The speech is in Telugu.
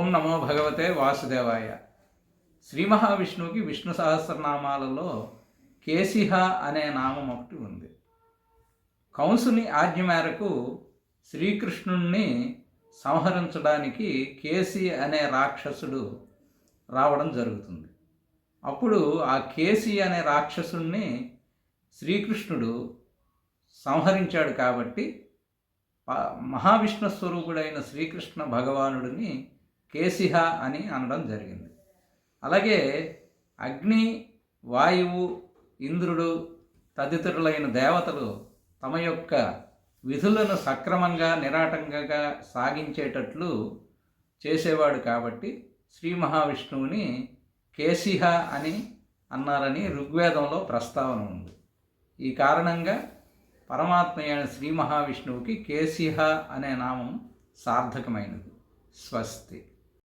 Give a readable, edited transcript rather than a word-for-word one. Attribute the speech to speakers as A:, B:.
A: ఓం నమో భగవతే వాసుదేవాయ. శ్రీ మహావిష్ణువుకి విష్ణు సహస్రనామాలలో కేశిహ అనే నామం ఒకటి ఉంది. కంసుని ఆజ్ఞ మేరకు శ్రీకృష్ణుణ్ణి సంహరించడానికి కేసి అనే రాక్షసుడు రావడం జరుగుతుంది. అప్పుడు ఆ కేసి అనే రాక్షసుణ్ణి శ్రీకృష్ణుడు సంహరించాడు కాబట్టి మహావిష్ణు స్వరూపుడైన శ్రీకృష్ణ భగవానుడిని కేశిహ అని అనడం జరిగింది. అలాగే అగ్ని, వాయువు, ఇంద్రుడు తదితరులైన దేవతలు తమ యొక్క విధులను సక్రమంగా నిరాటంకంగా సాగించేటట్లు చేసేవాడు కాబట్టి శ్రీ మహావిష్ణువుని కేశిహ అని అన్నారని ఋగ్వేదంలో ప్రస్తావన ఉంది. ఈ కారణంగా పరమాత్మ అయిన శ్రీ మహావిష్ణువుకి కేశిహ అనే నామం సార్థకమైనది. స్వస్తి.